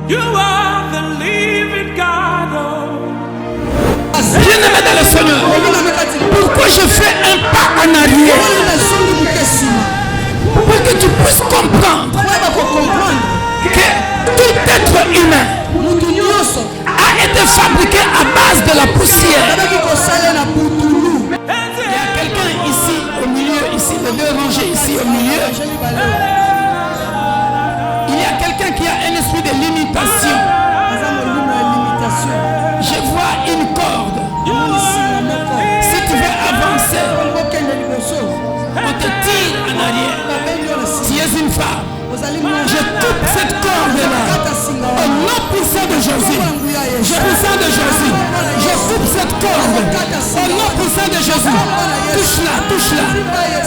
You are the living God. Bien-aimé dans le Seigneur, pourquoi je fais un pas en arrière? Pour que tu puisses comprendre que tout être humain a été fabriqué à base de la poussière. Il y a quelqu'un ici au milieu, ici, les deux rangées ici au milieu. Il y a quelqu'un qui a un esprit de limitation. Je vois une corde. Si tu veux avancer, on te tire en arrière. Si tu es une femme, je coupe cette corde-là. Au nom puissant de Jésus. Puissant de Jésus. Je coupe cette corde. Au nom puissant de Jésus. Touche-la, touche-la.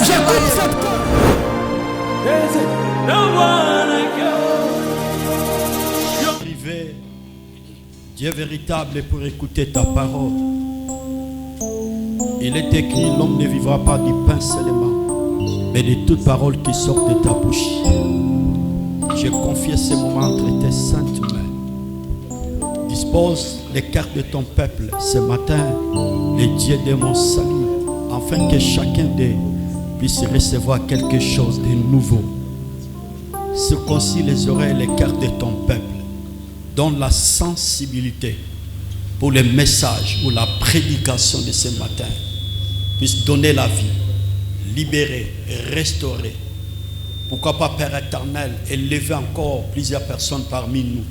Je coupe cette corde. Privé, Dieu véritable pour écouter ta parole. Il est écrit, l'homme ne vivra pas du pain seulement, mais de toute parole qui sort de ta bouche. J'ai confié ce moment entre tes saintes mains. Dispose les cartes de ton peuple ce matin, les dieux de mon salut, afin que chacun d'eux puisse recevoir quelque chose de nouveau. Circoncis les oreilles et les cœurs de ton peuple. Donne la sensibilité pour les messages ou la prédication de ce matin. Puisse donner la vie, libérer, restaurer. Pourquoi pas, Père éternel, élever encore plusieurs personnes parmi nous.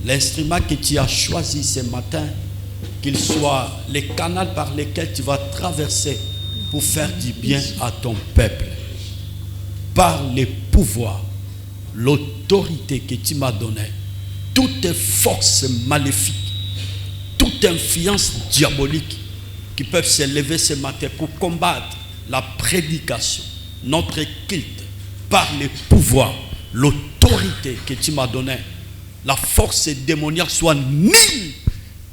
L'instrument que tu as choisi ce matin, qu'il soit le canal par lequel tu vas traverser pour faire du bien à ton peuple. Par les pouvoirs, l'autorité que tu m'as donnée, toute force maléfique, toute influence diabolique qui peuvent s'élever ce matin pour combattre la prédication, notre culte, par les pouvoirs, l'autorité que tu m'as donnée, la force démoniaque soit nulle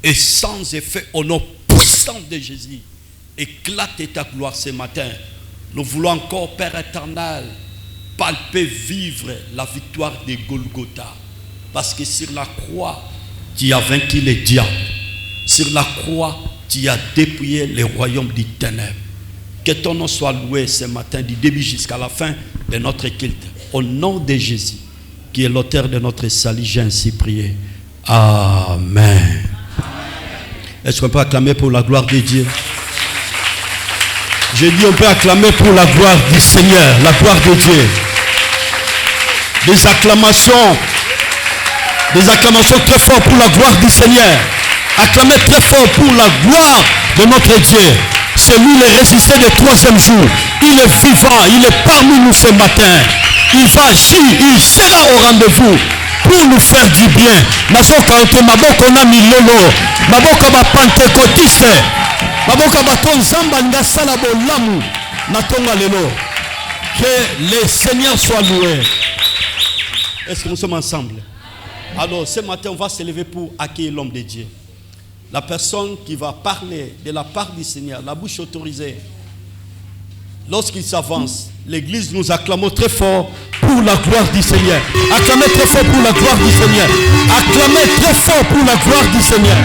et sans effet au nom puissant de Jésus. Éclate ta gloire ce matin. Nous voulons encore, Père éternel, palper, vivre la victoire de Golgotha. Parce que sur la croix, tu as vaincu les diables. Sur la croix, tu as dépouillé les royaumes des ténèbres. Que ton nom soit loué ce matin, du début jusqu'à la fin de notre culte. Au nom de Jésus, qui est l'auteur de notre salut, j'ai ainsi prié. Amen. Est-ce qu'on peut acclamer pour la gloire de Dieu? J'ai dit on peut acclamer pour la gloire du Seigneur, la gloire de Dieu. Des acclamations très fortes pour la gloire du Seigneur. Acclamez très fort pour la gloire de notre Dieu. C'est lui le ressuscité du troisième jour. Il est vivant, il est parmi nous ce matin. Il va agir, il sera au rendez-vous pour nous faire du bien. Que le Seigneur soit loué. Est-ce que nous sommes ensemble? Alors ce matin on va se lever pour accueillir l'homme de Dieu. La personne qui va parler de la part du Seigneur, la bouche autorisée. Lorsqu'il s'avance, l'église nous acclame très fort pour la gloire du Seigneur. Acclamez très fort pour la gloire du Seigneur. Acclamez très fort pour la gloire du Seigneur.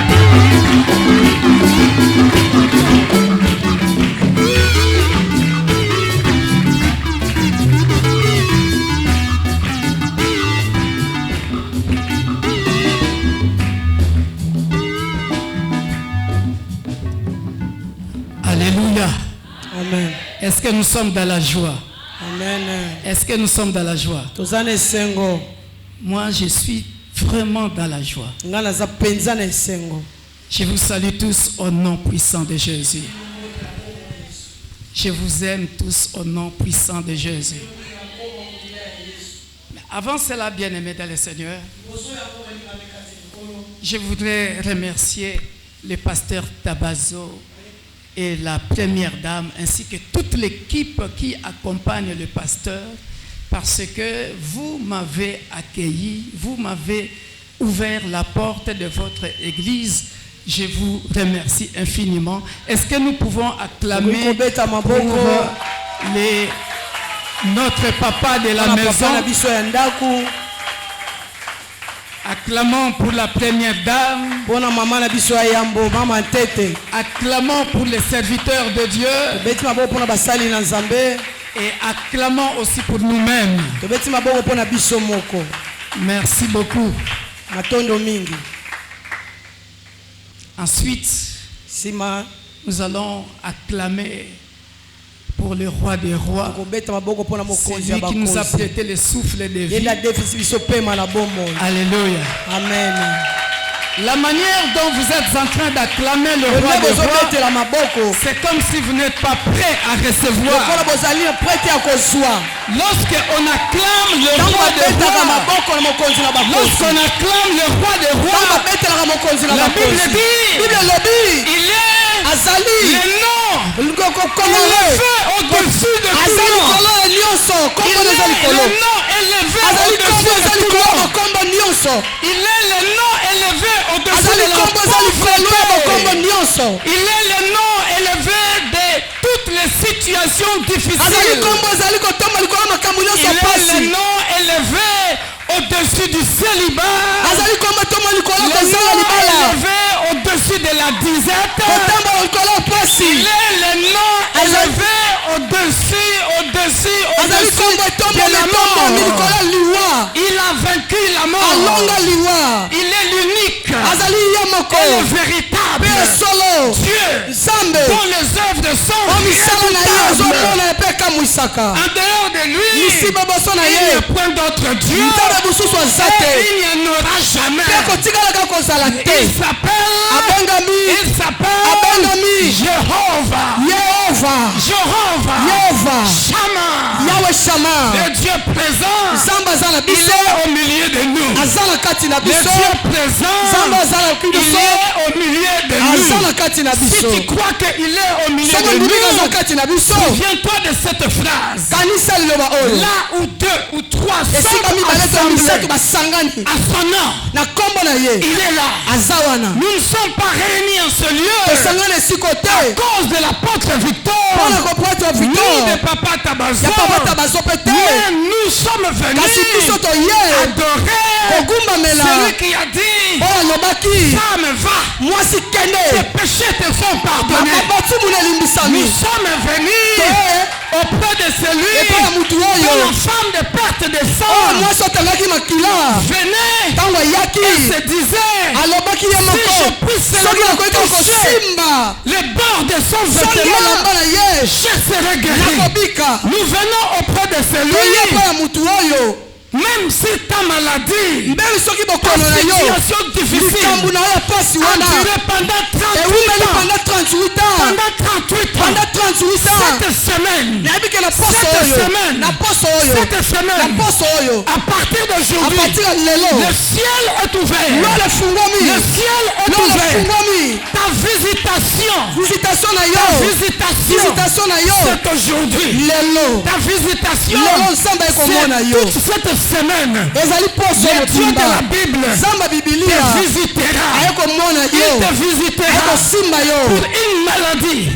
Alléluia. Amen. Est-ce que nous sommes dans la joie? Amen. Est-ce que nous sommes dans la joie? Moi, je suis vraiment dans la joie. Je vous salue tous au nom puissant de Jésus. Je vous aime tous au nom puissant de Jésus. Mais avant cela, bien-aimés dans le Seigneur, je voudrais remercier le pasteur Tabazo et la première dame, ainsi que toute l'équipe qui accompagne le pasteur, parce que vous m'avez accueilli, vous m'avez ouvert la porte de votre église. Je vous remercie infiniment. Est-ce que nous pouvons acclamer pour notre papa de la maison? Acclamons pour la première dame. Acclamons pour les serviteurs de Dieu. Et acclamons aussi pour nous-mêmes. Merci beaucoup. Ensuite, nous allons acclamer pour le roi des rois. C'est lui qui nous a prêté le souffle de vie. Alléluia. Amen. La manière dont vous êtes en train d'acclamer le roi des rois, c'est comme si vous n'êtes pas prêt à recevoir. Lorsqu'on acclame le roi des rois, lorsqu'on acclame le roi des rois, la Bible dit, il est le nom élevé au-dessus de tout nom. Il est le nom élevé au-dessus de tout nom. Il est le nom élevé au-dessus de la pauvreté. Il est le nom élevé de toutes les situations difficiles. Il est le nom élevé au-dessus du célibat. Le nom élevé au-dessus de la disette. Il est le nom élevé au-dessus de la mort. Il a vaincu la mort. Il est l'unique et le véritable Dieu dont les œuvres de son en dehors de lui, il n'y a point d'autre Dieu et il n'y en aura jamais. Il s'appelle Jéhovah. Shama. Le Dieu présent, il est au milieu de nous. Le Dieu présent, il est au milieu de nous. Si tu crois qu'il est au milieu de nous, souviens-toi de cette phrase. Là où deux ou trois sont assemblés à son nom, il est là. Nous ne sommes pas réunis en ce lieu à cause de l'apôtre Victor ni de Papa Tabazo, mais nous sommes venus adorer celui qui a dit, femme va, tes péchés te sont pardonnés. Nous sommes venus auprès de celui dont la femme de perte de sang venait et se disait, si je puisse seulement toucher le bord de son vêtement, je serai guéri. Nous venons auprès de celui, même si ta maladie, ta situation difficile a duré pendant 38 ans, cette semaine, à partir d'aujourd'hui, le ciel est ouvert. Ta visitation, c'est aujourd'hui. Ta visitation, c'est toute cette semaine. Le Dieu de la Bible te visitera. Il te visitera pour une maladie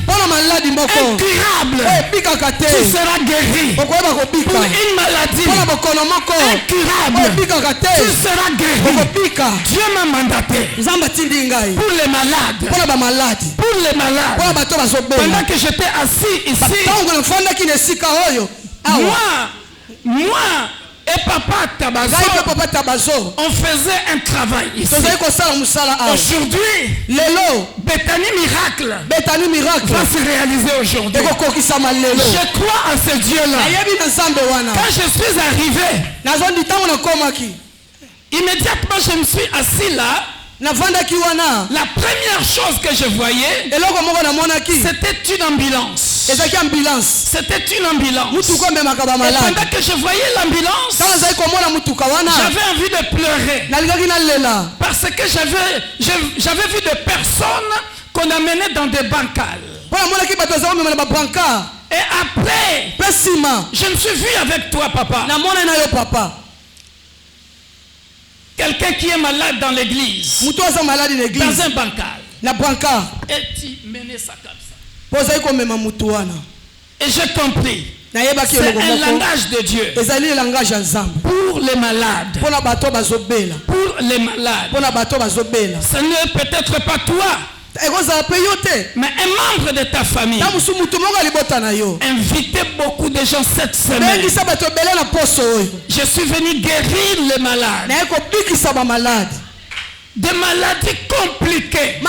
incurable. Tu seras guéri. Pour une maladie incurable, tu seras guéri. Dieu m'a mandaté pour les malades. Pendant que j'étais assis ici, moi et Papa Tabazo, on faisait un travail ici. Aujourd'hui, Bethany Miracle va se réaliser aujourd'hui. Je crois à ce Dieu-là. Quand je suis arrivé, immédiatement je me suis assis là. La première chose que je voyais, c'était une ambulance. C'était une ambulance. Et pendant que je voyais l'ambulance, j'avais envie de pleurer. Parce que j'avais vu des personnes qu'on amenait dans des bancales. Et après, je me suis vu avec toi, papa. Quelqu'un qui est malade dans l'église. Dans un bancal. Et tu menais ça comme ça. Et j'ai compris. C'est un langage de Dieu pour les malades. Pour les malades. Ce n'est peut-être pas toi, mais un membre de ta famille. Invitez beaucoup de gens cette semaine. Je suis venu guérir les malades. Des maladies compliquées.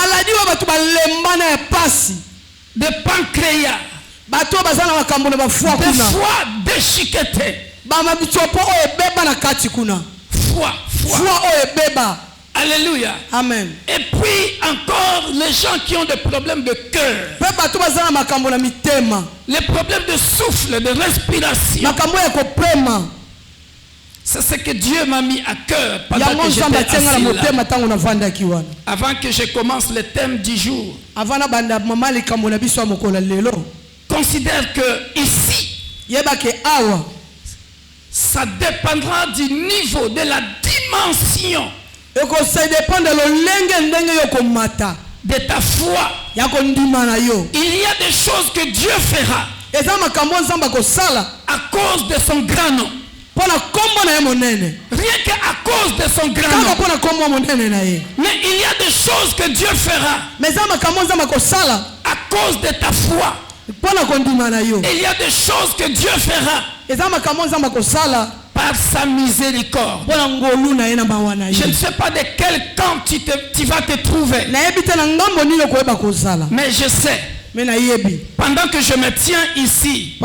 De pancréas. Des foies déchiquetées. Foie. Alléluia. Amen. Et puis encore les gens qui ont des problèmes de cœur. Les problèmes de souffle, de respiration. C'est ce que Dieu m'a mis à cœur pendant que j'étais assis là. Avant que je commence le thème du jour. Considère que ici, ça dépendra du niveau, de la dimension de ta foi. Il y a des choses que Dieu fera à cause de son grand nom. Rien qu'à cause de son grand nom. Mais il y a des choses que Dieu fera à cause de ta foi. Il y a des choses que Dieu fera par sa miséricorde. Je ne sais pas de quel camp tu vas te trouver. Mais je sais. Pendant que je me tiens ici,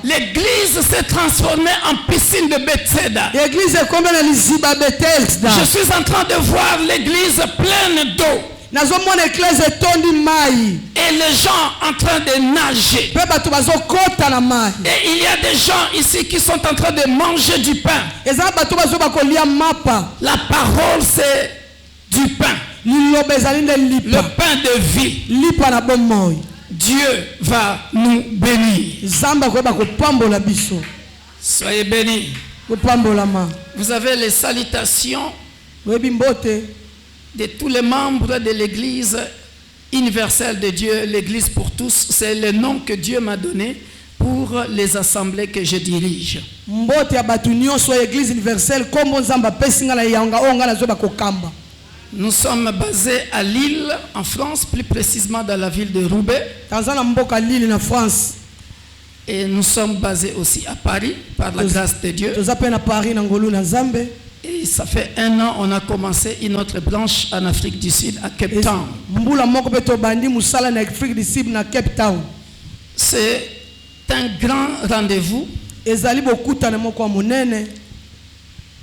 l'église s'est transformée en piscine de Bethesda. Je suis en train de voir l'église pleine d'eau. Et les gens en train de nager. Et il y a des gens ici qui sont en train de manger du pain. La parole, c'est du pain. Le pain de vie. Dieu va nous bénir. Soyez bénis. Vous avez les salutations de tous les membres de l'église universelle de Dieu, l'église pour tous. C'est le nom que Dieu m'a donné pour les assemblées que je dirige. Nous sommes basés à Lille, en France, plus précisément dans la ville de Roubaix. Et nous sommes basés aussi à Paris, par la grâce de Dieu. Et ça fait 1 an, on a commencé une autre branche en Afrique du Sud, à Cape Town. C'est un grand rendez-vous.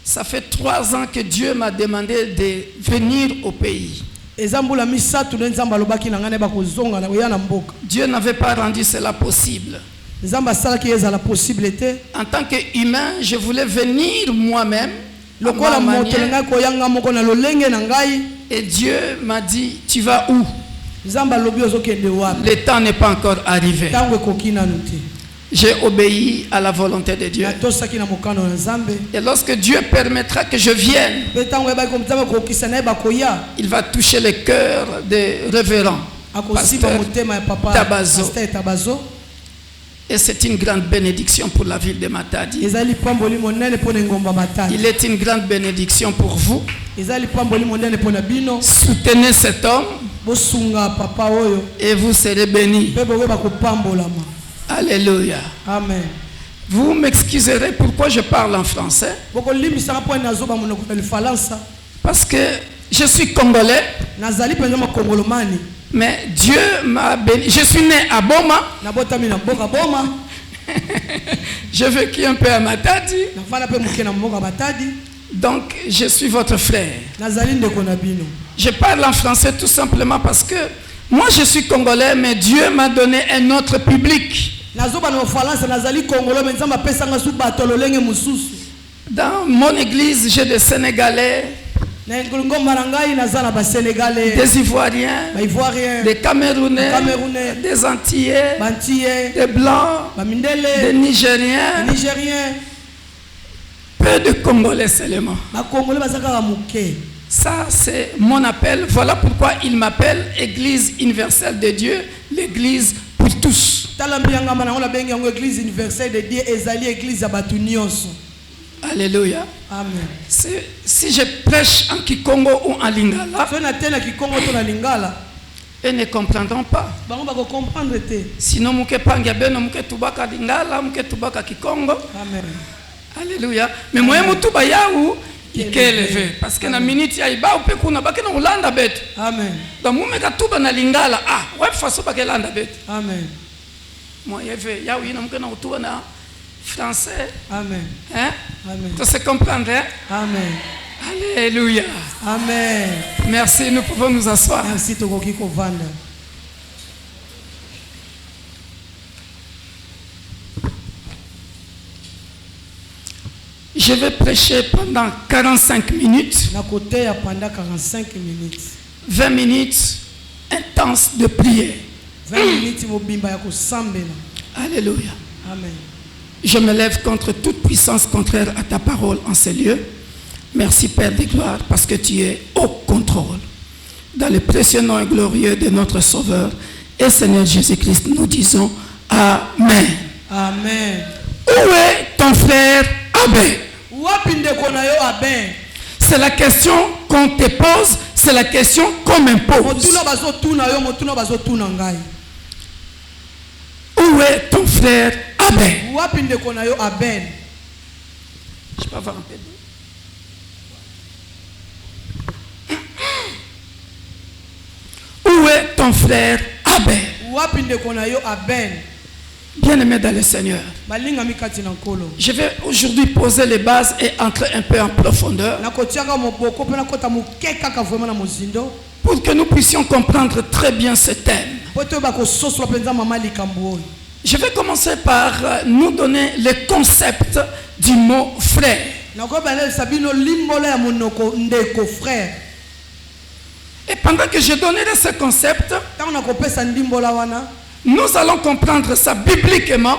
Ça fait 3 ans que Dieu m'a demandé de venir au pays. Dieu n'avait pas rendu cela possible. En tant qu'humain, je voulais venir moi-même. Et Dieu m'a dit, tu vas où? Le temps n'est pas encore arrivé. J'ai obéi à la volonté de Dieu. Et lorsque Dieu permettra que je vienne, il va toucher le cœur des révérends. Pasteur Tabazo. Et c'est une grande bénédiction pour la ville de Matadi. Il est une grande bénédiction pour vous. Soutenez cet homme et vous serez bénis. Alléluia. Amen. Vous m'excuserez pourquoi je parle en français. Parce que je suis congolais. Mais Dieu m'a béni. Je suis né à Boma. J'ai vécu un peu à Matadi. Donc je suis votre frère. Je parle en français tout simplement parce que moi je suis congolais, mais Dieu m'a donné un autre public. Dans mon église, j'ai des Sénégalais, des Ivoiriens, des Camerounais, des Antillais, des Blancs, des Nigériens, peu de Congolais seulement. Ça, c'est mon appel. Voilà pourquoi il m'appelle Église universelle de Dieu, l'Église pour tous. église universelle de Dieu ezali église ya batu nyonso. Alléluia. Amen. Si je prêche en Kikongo ou en Lingala, ils ne comprendront pas. Sinon, mouke panga beno mouke tubaka Lingala, mouke tubaka Kikongo. Amen. Alléluia. Mais moi mutuba yaou il est élevé parce que na minute ya iba ou peku na baki na ulanda bet. Amen. Donc moume tuba na Lingala ouais façon baki landa bet. Amen. Moi yeve yaou ina mouke na utuba na français. Amen. Hein? Amen. Tu sais comprendre? Hein? Amen. Alléluia. Amen. Merci, nous pouvons nous asseoir. Merci Togoki Kovanda. Je vais prêcher pendant 45 minutes. Na côté ya pendant 45 minutes. 20 minutes intenses de prière. 20 minutes mobimba ya kosambela. Alléluia. Amen. Je me lève contre toute puissance contraire à ta parole en ces lieux. Merci Père de gloire parce que tu es au contrôle. Dans le précieux nom et glorieux de notre Sauveur et Seigneur Jésus-Christ, nous disons Amen. Amen. Où est ton frère Abel? C'est la question qu'on te pose, c'est la question qu'on m'impose. Où est ton frère Abel? Je peux avoir un peu d'eau. Où est ton frère Abel? Bien-aimé dans le Seigneur, je vais aujourd'hui poser les bases et entrer un peu en profondeur pour que nous puissions comprendre très bien ce thème. Je vais commencer par nous donner le concept du mot frère. Et pendant que je donnerai ce concept, nous allons comprendre ça bibliquement,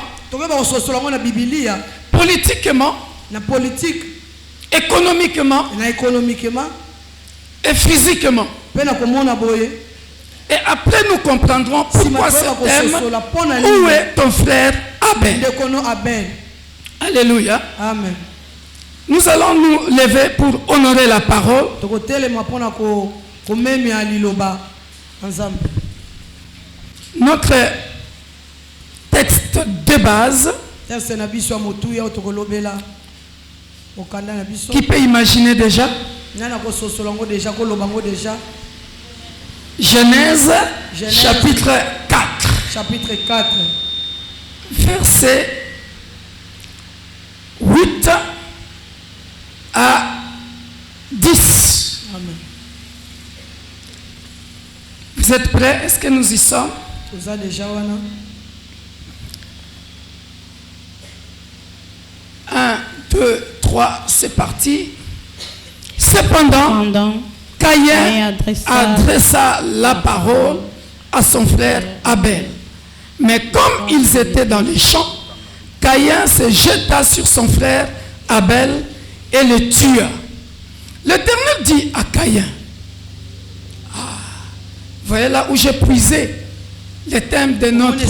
politiquement, économiquement et physiquement. Et après nous comprendrons pourquoi ce thème. Où est ton frère Abel? Alléluia. Amen. Nous allons nous lever pour honorer la parole. Notre texte de base, qui peut imaginer déjà? Genèse chapitre 4. Chapitre 4. Verset 8 à 10. Amen. Vous êtes prêts? Est-ce que nous y sommes? 1, 2, 3, c'est parti. Cependant, Caïn adressa la parole à son frère Abel. Mais comme ils étaient dans les champs, Caïn se jeta sur son frère Abel et le tua. L'Éternel dit à Caïn, voyez là où j'ai puisé le thème de notre...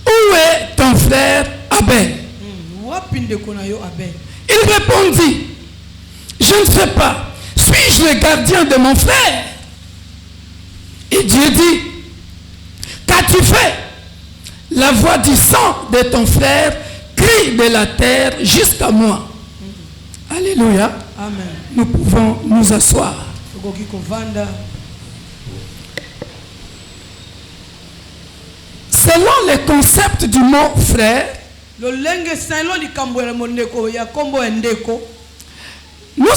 Où est ton frère Abel? Il répondit, je ne sais pas, suis-je le gardien de mon frère? Et Dieu dit, qu'as-tu fait? La voix du sang de ton frère crie de la terre jusqu'à moi. Alléluia. Amen. Nous pouvons nous asseoir. Selon le concept du mot frère, nous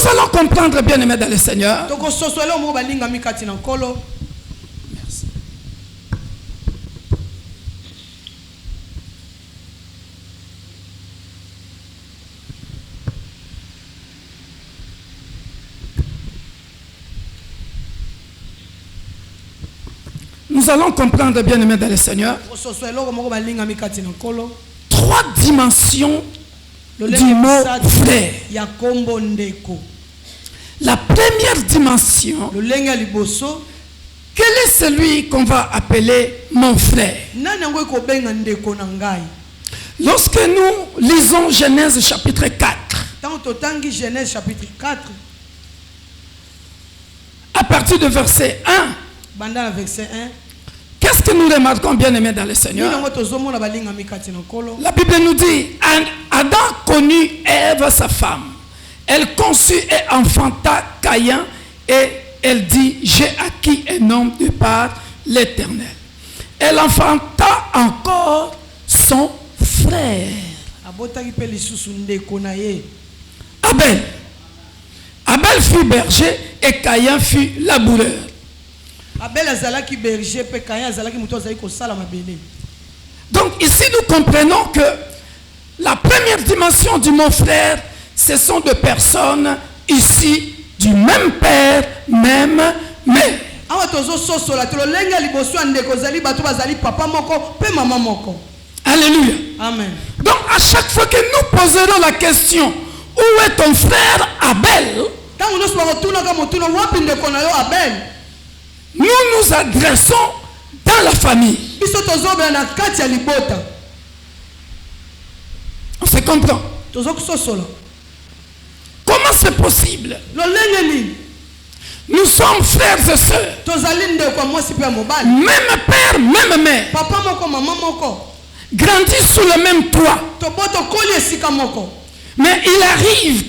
allons comprendre, bien aimé dans le Seigneur. Merci. Nous allons comprendre, bien aimé dans le Seigneur, 3 dimensions du mot frère. La première dimension quel est celui qu'on va appeler mon frère? Lorsque nous lisons Genèse chapitre 4, à partir de verset 1, qu'est-ce que nous remarquons, bien aimés dans le Seigneur? La Bible nous dit, Adam connut Ève, sa femme. Elle conçut et enfanta Caïn, et elle dit, j'ai acquis un homme de par l'Éternel. Elle enfanta encore son frère. Abel. Abel fut berger et Caïn fut laboureur. Donc ici nous comprenons que la première dimension du mon frère, ce sont deux personnes ici du même père, même mère. Alléluia. Amen. Donc à chaque fois que nous poserons la question, où est ton frère Abel? Nous nous adressons dans la famille. On se comprend. Comment c'est possible? Nous sommes frères et sœurs. Même père, même mère. Grandis sous le même toit. Mais il arrive,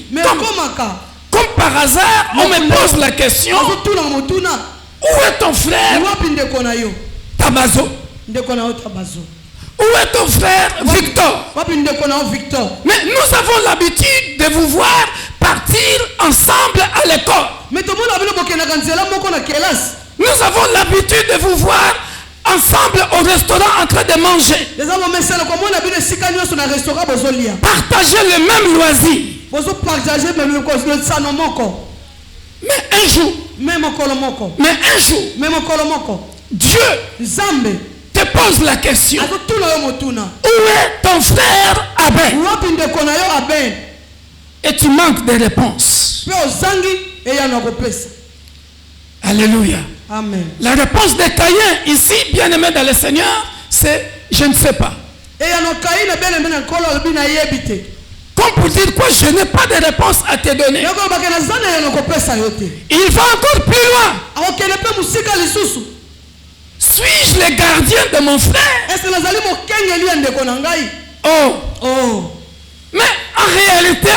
comme par hasard, on me pose la question, où est ton frère Tabazo? Où est ton frère Victor? Mais nous avons l'habitude de vous voir partir ensemble à l'école. Nous avons l'habitude de vous voir ensemble au restaurant en train de manger. Partager le même loisir. Mais un jour, Dieu te pose la question, où est ton frère Abel? Et tu manques de réponse. Alléluia. Amen. La réponse de Caïn ici, bien aimé dans le Seigneur, c'est je ne sais pas. Comme pour dire quoi, je n'ai pas de réponse à te donner. Il va encore plus loin. Suis-je le gardien de mon frère? Oh. Mais en réalité,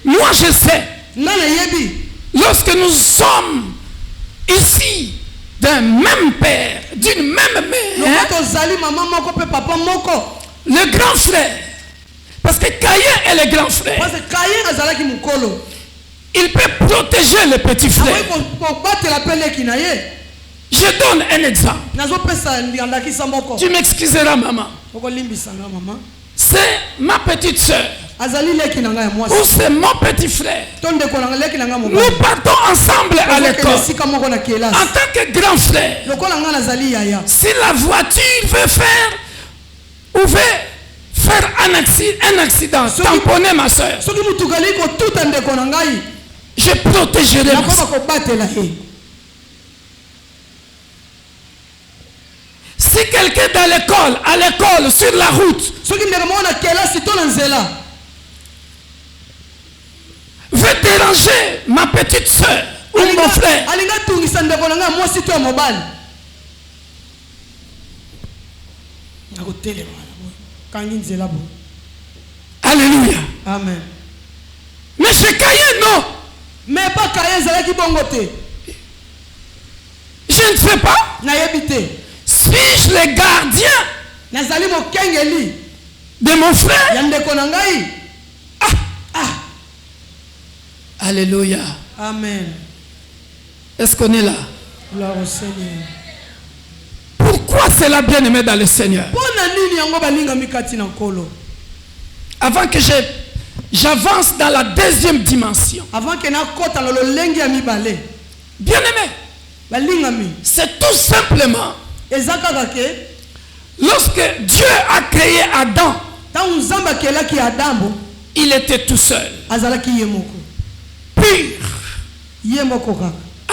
moi je sais. Lorsque nous sommes ici d'un même père, d'une même mère, le grand frère, parce que Caïn est le grand frère, il peut protéger le petit frère. Je donne un exemple. Tu m'excuseras, maman. C'est ma petite soeur. Ou c'est mon petit frère. Nous partons ensemble à l'école. En tant que grand frère, si la voiture veut faire un accident, tamponner ma soeur, je protégerai ma soeur. Si quelqu'un à l'école, sur la route, veut déranger ma petite soeur ou mon frère, alléluia. Amen. Mais chez Caïn, non. Mais pas Caïn, je ne sais pas. Suis-je le gardien de mon frère? Alléluia. Amen. Est-ce qu'on est là? Gloire au Seigneur. Pourquoi cela, bien aimé dans le Seigneur? Avant que j'avance dans la deuxième dimension. Bien aimé, c'est tout simplement lorsque Dieu a créé Adam, il était tout seul. Pur.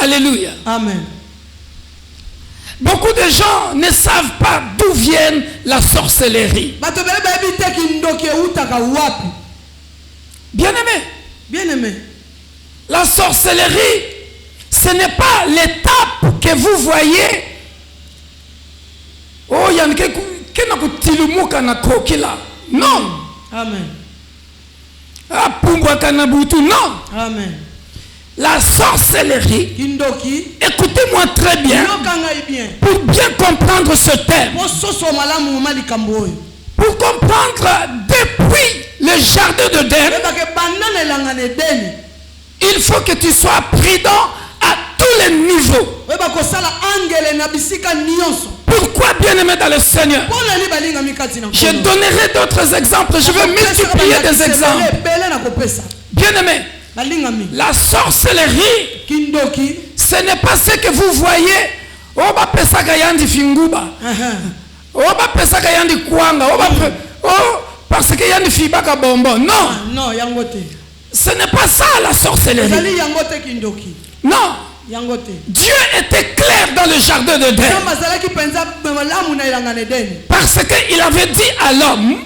Alléluia. Amen. Beaucoup de gens ne savent pas d'où vient la sorcellerie. Bien-aimé. Bien-aimé. La sorcellerie, ce n'est pas l'étape que vous voyez. Oh, il y a non. Amen. Non. Amen. La sorcellerie, écoutez-moi très bien, pour bien comprendre ce thème, pour comprendre depuis le jardin d'Éden, il faut que tu sois prudent à tous les niveaux. Pourquoi, bien-aimé dans le Seigneur? Je donnerai d'autres exemples, je vais multiplier des exemples. Bien-aimé, la sorcellerie, ce n'est pas ce que vous voyez. Oh, parce que y a une fibaka bonbon. Non. Non, ce n'est pas ça la sorcellerie. Non. Dieu était clair dans le jardin d'Éden. Parce qu'il avait dit à l'homme,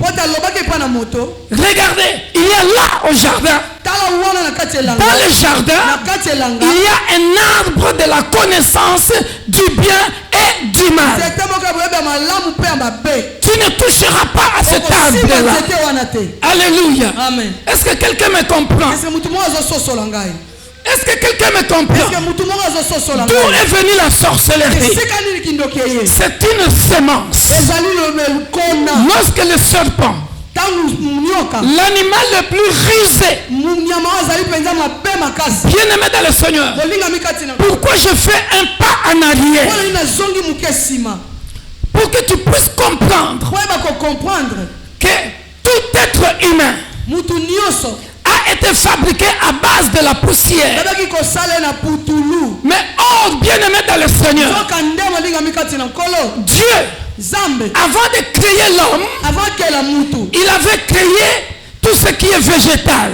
regardez, il y a là au jardin, dans le jardin, il y a un arbre de la connaissance du bien et du mal. Tu ne toucheras pas à cet arbre-là. Alléluia. Est-ce que quelqu'un me comprend? Est-ce que quelqu'un me comprend? D'où est venue la sorcellerie? C'est une semence. Lorsque le serpent, l'animal le plus rusé, bien-aimé dans le Seigneur, pourquoi je fais un pas en arrière? Pour que tu puisses comprendre que tout être humain a été fabriqué à base de la poussière. Mais oh, bien-aimé dans le Seigneur, Dieu, avant de créer l'homme, il avait créé tout ce qui est végétal.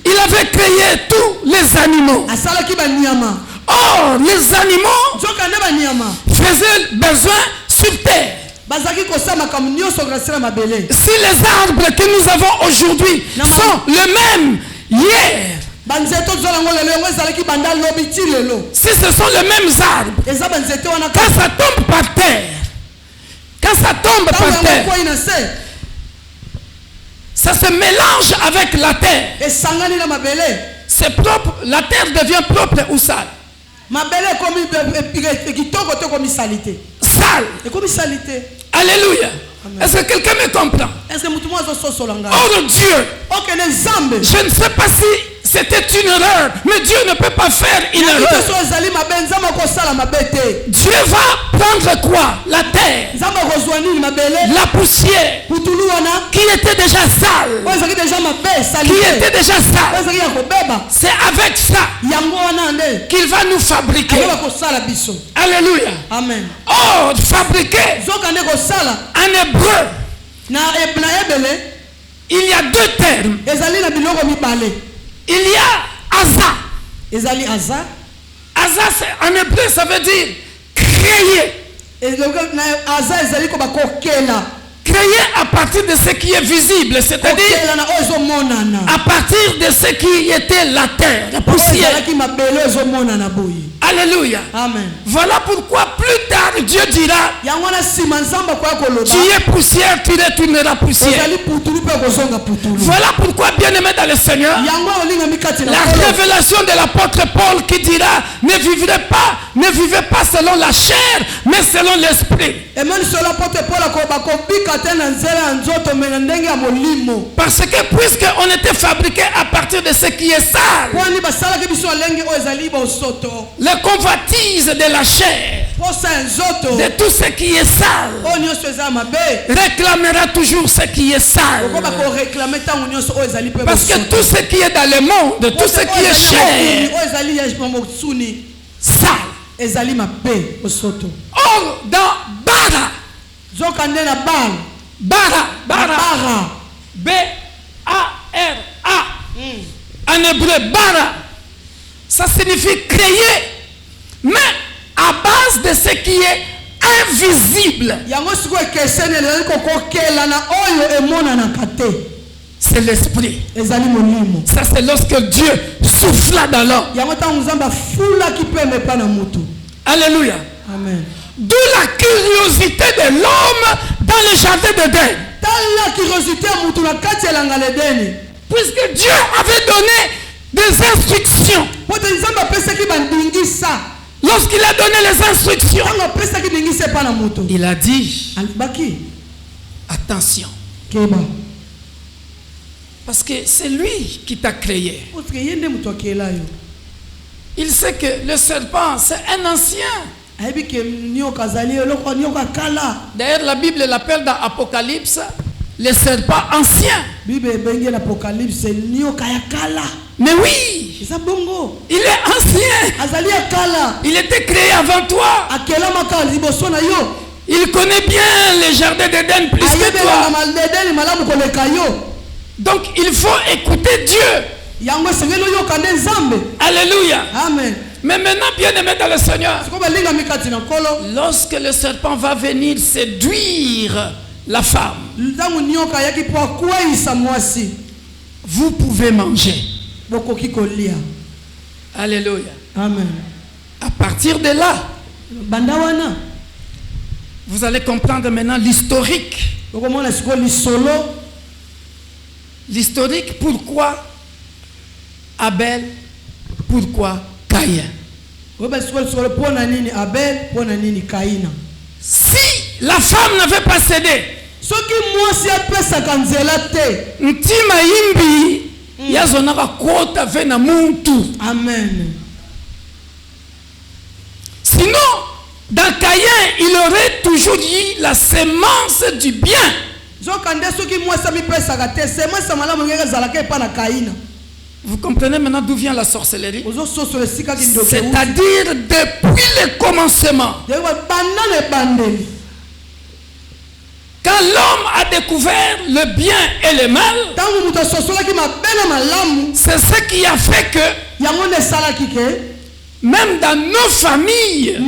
Il avait créé tous les animaux. Or, les animaux faisaient besoin sur terre. Si les arbres que nous avons aujourd'hui sont les mêmes hier, si ce sont les mêmes arbres, quand ça tombe par terre, ça se mélange avec la terre. C'est propre, la terre devient propre ou sale. Sale. Alléluia. Est-ce que quelqu'un me comprend? Oh Dieu, je ne sais pas si c'était une erreur, mais Dieu ne peut pas faire une erreur. Dieu va prendre quoi? La terre, la poussière qui était déjà sale, c'est avec ça qu'il va nous fabriquer. Alléluia. Amen. Oh, fabriquer en hébreu, il y a deux termes. Il y a Asa. Asa, en hébreu, ça veut dire créer. Créer à partir de ce qui est visible, c'est-à-dire à partir de ce qui était la terre, la poussière. Alléluia. Amen. Voilà pourquoi plus tard Dieu dira, tu es poussière, tu retourneras poussière. Voilà pourquoi, bien-aimé dans le Seigneur, la révélation de l'apôtre Paul qui dira, ne vivez pas selon la chair, mais selon l'esprit. Parce que puisque on était fabriqué à partir de ce qui est sale, les convoitises de la chair, de tout ce qui est sale, réclamera toujours ce qui est sale. Parce que tout ce qui est dans le monde, tout ce qui est chair, sale. Or, dans Bara, B-A-R-A, en hébreu, Bara, ça signifie créer, mais à base de ce qui est invisible. C'est l'esprit. Ça c'est lorsque Dieu souffla dans l'homme. Alléluia. Amen. D'où la curiosité de l'homme dans le jardin d'Éden. Puisque Dieu avait donné des instructions. Lorsqu'il a donné les instructions, il a dit attention. Parce que c'est lui qui t'a créé. Il sait que le serpent, c'est un ancien. D'ailleurs, la Bible l'appelle dans Apocalypse le serpent ancien. Mais oui, il est ancien. Il était créé avant toi. Il connaît bien les jardins d'Éden plus que toi. Donc il faut écouter Dieu. Alléluia. Amen. Mais maintenant, bien aimé dans le Seigneur, lorsque le serpent va venir séduire la femme, vous pouvez manger. Alléluia. Amen. À partir de là, vous allez comprendre maintenant l'historique. L'historique, pourquoi Abel, pourquoi Caïn. Si la femme n'avait pas cédé, Amen. Sinon, dans Caïn, il aurait toujours eu la semence du bien. Vous comprenez maintenant d'où vient la sorcellerie? C'est-à-dire depuis le commencement. Quand l'homme a découvert le bien et le mal, c'est ce qui a fait que même dans nos familles,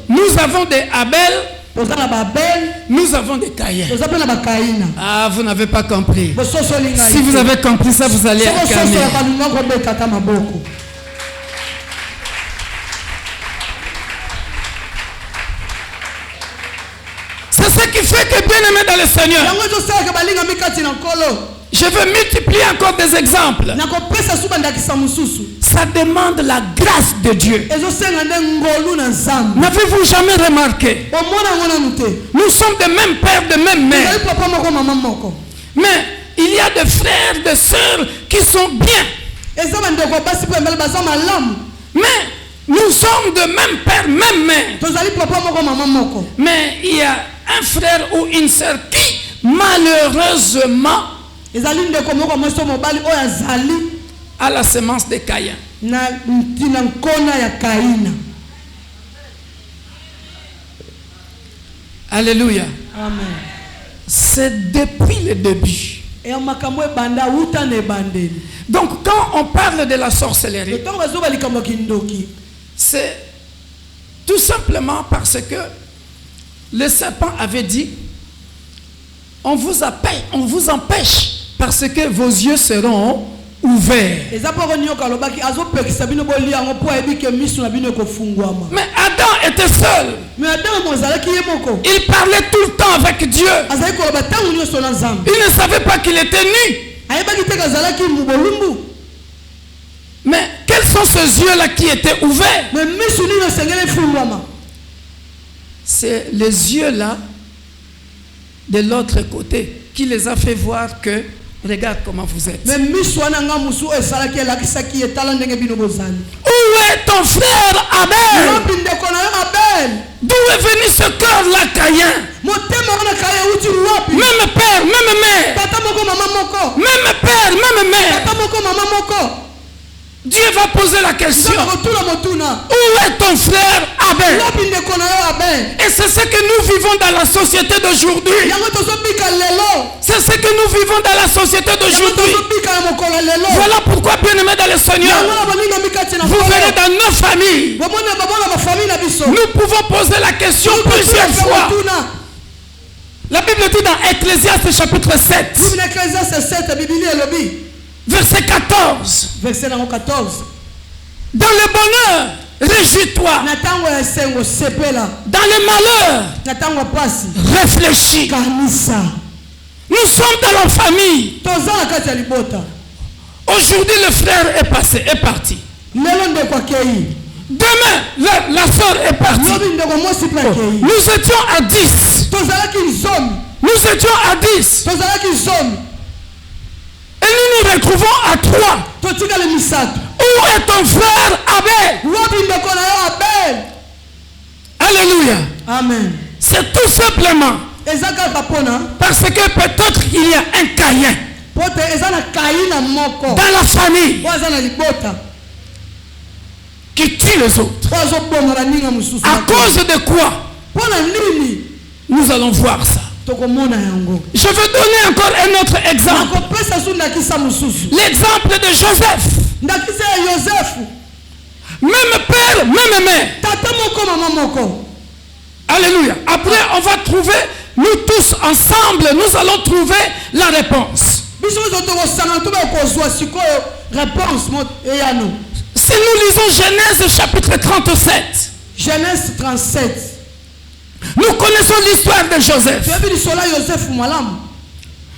nous avons des Abel, nous avons des Caïn. Ah, vous n'avez pas compris. Si vous avez compris ça, vous allez acclamer. C'est ce qui fait que, bien aimé dans le Seigneur, je veux multiplier encore des exemples. Ça demande la grâce de Dieu. N'avez-vous jamais remarqué? Nous sommes de même père, de même mère. Mais il y a des frères, des sœurs qui sont bien. Mais nous sommes de même père, même mère. Mais il y a un frère ou une sœur qui, malheureusement, à la semence de Caïn. Alléluia. Amen. C'est depuis le début. Donc quand on parle de la sorcellerie, c'est tout simplement parce que le serpent avait dit, on vous empêche parce que vos yeux seront ouverts. Mais Adam était seul. Il parlait tout le temps avec Dieu. Il ne savait pas qu'il était nu. Mais quels sont ces yeux-là qui étaient ouverts? C'est les yeux-là de l'autre côté qui les a fait voir que regarde comment vous êtes. Où est ton frère Abel? D'où est venu ce cœur-là, Caïn? Même père, même mère. Même père, même mère. Dieu va poser la question. Où est ton frère Abel? Et c'est ce que nous vivons dans la société d'aujourd'hui. C'est ce que nous vivons dans la société d'aujourd'hui. Voilà pourquoi, bien-aimés dans le Seigneur, vous verrez dans nos familles, nous pouvons poser la question plusieurs fois. La Bible dit dans Ecclésiaste chapitre 7, verset 14. Dans le bonheur, réjouis-toi. Dans le malheur, réfléchis. Nous sommes dans la famille. Aujourd'hui, le frère est parti. Demain, la soeur est partie. Nous étions à 10. Nous étions à 10. Et nous nous retrouvons à 3. Où est ton frère Abel? Alléluia. Amen. C'est tout simplement parce que peut-être il y a un Caïn dans la famille qui tue les autres. À cause de quoi? Nous allons voir ça. Je veux donner encore un autre exemple. L'exemple de Joseph. Même père, même mère. Alléluia. Après, on va trouver, nous tous ensemble, nous allons trouver la réponse. Si nous lisons Genèse chapitre 37. Genèse 37. Nous connaissons l'histoire de Joseph.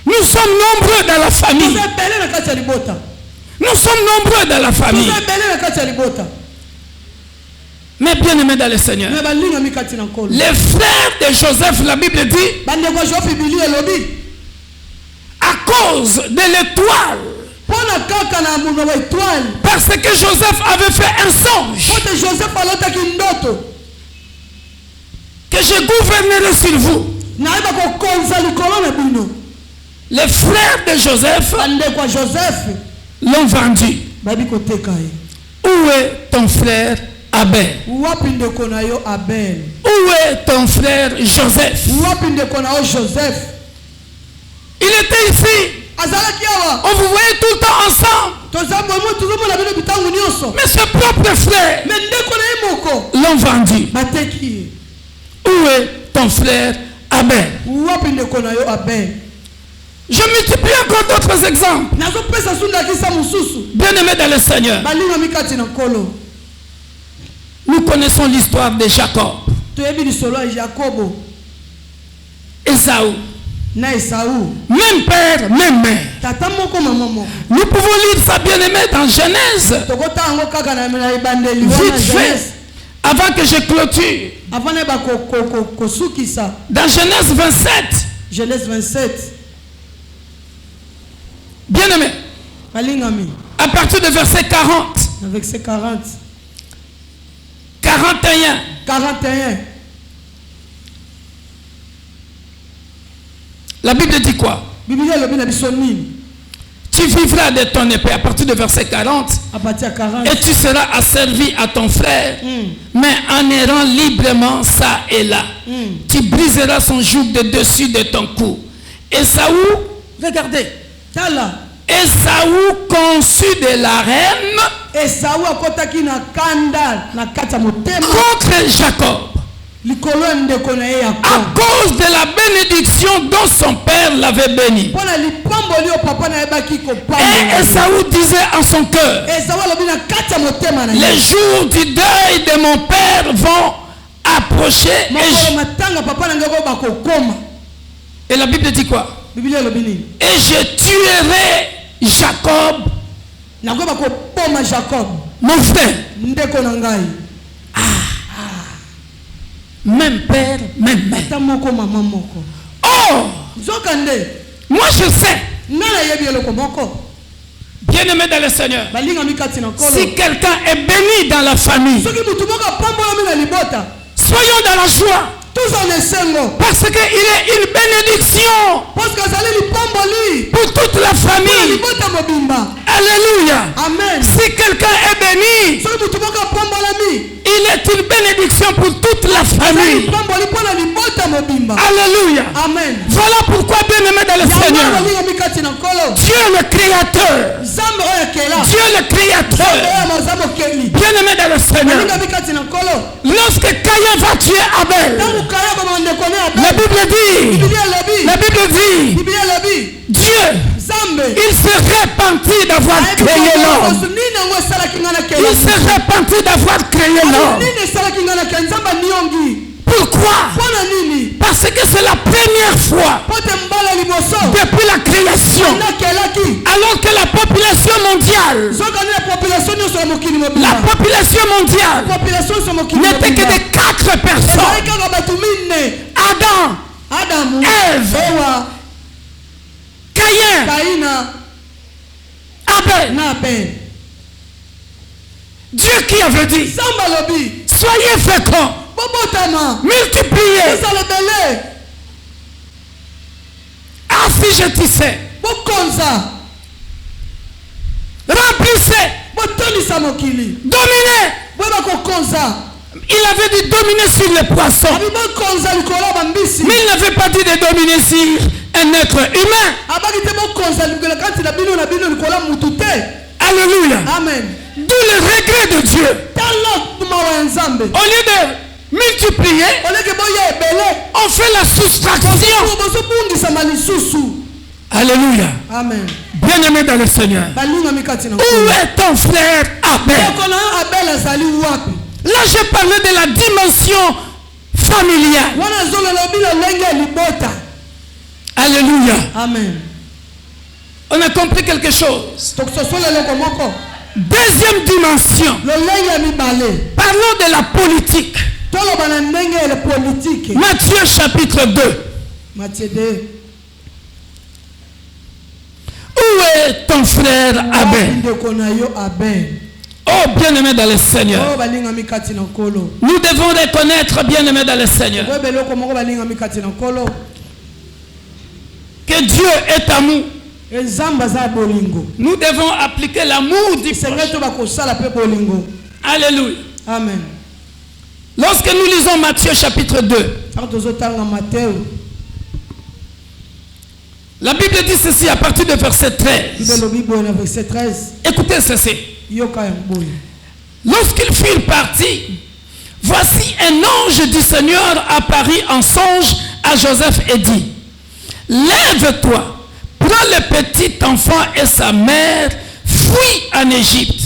Nous sommes nombreux dans la famille. Nous sommes nombreux dans la famille. Mais bien aimés dans le Seigneur, les frères de Joseph, la Bible dit, à cause de l'étoile, parce que Joseph avait fait un songe, que je gouvernerai sur vous. Les frères de Joseph l'ont vendu. Où est ton frère Abel? Où est ton frère Joseph? Il était ici. On vous voyait tout le temps ensemble. Mais ses propres frères l'ont vendu. Où est ton frère Abel? Je multiplie encore d'autres exemples. Bien-aimés dans le Seigneur, nous connaissons l'histoire de Jacob. Esaü. Même père, même mère. Nous pouvons lire ça, bien-aimé, dans Genèse. Vite fait, avant que je clôture. Dans Genèse 27. Genèse 27. Bien-aimé. À partir de verset 40. Verset 40. 41. La Bible dit quoi? Tu vivras de ton épée à partir de verset 40. Et tu seras asservi à ton frère, mais en errant librement ça et là. Tu briseras son joug de dessus de ton cou. Esaü, regardez. Esaü conçut de la reine contre Jacob. À cause de la bénédiction dont son père l'avait béni. Et Esaü disait en son cœur, les jours du deuil de mon père vont approcher. Et la Bible dit quoi? Et je tuerai Jacob, mon frère. Même père, même mère. Oh, moi je sais. Bien-aimé dans le Seigneur, si quelqu'un est béni dans la famille, soyons dans la joie. Parce qu'il est une bénédiction pour toute la famille. famille. Alléluia. Amen. Si quelqu'un est béni, il est une bénédiction pour toute la famille. Alléluia. Amen. Voilà pourquoi, bien-aimé dans le Seigneur, Dieu le Créateur, Dieu le Créateur, bien-aimé dans le Seigneur, lorsque Caïn va tuer Abel, la Bible dit, Dieu, il se repentit d'avoir créé l'homme. Il se repentit d'avoir créé l'homme. Pourquoi? Parce que c'est la première fois depuis la création, alors que la population mondiale n'était que de 4 personnes. Adam, Ève, Caïn, Abel. Dieu qui avait dit, soyez féconds, multipliez, assujettissez, remplissez, dominez. Il avait dit dominer sur les poissons, mais il n'avait pas dit de dominer sur un être humain. Alléluia. Amen. D'où le regret de Dieu. Au lieu de multiplier, on fait la soustraction. Alléluia. Amen. Bien-aimé dans le Seigneur, où est ton frère Abel? Là, je parlais de la dimension familiale. Alléluia. Amen. On a compris quelque chose. Deuxième dimension. Parlons de la politique. Matthieu chapitre 2. Où est ton frère Abel? Oh, bien-aimé dans le Seigneur, nous devons reconnaître, bien-aimé dans le Seigneur, que Dieu est amour. Nous devons appliquer l'amour du prochain. Alléluia. Amen. Lorsque nous lisons Matthieu chapitre 2, la Bible dit ceci à partir de verset 13. Écoutez ceci. Lorsqu'ils furent partis, voici un ange du Seigneur apparut en songe à Joseph et dit, lève-toi, prends le petit enfant et sa mère, fuis en Égypte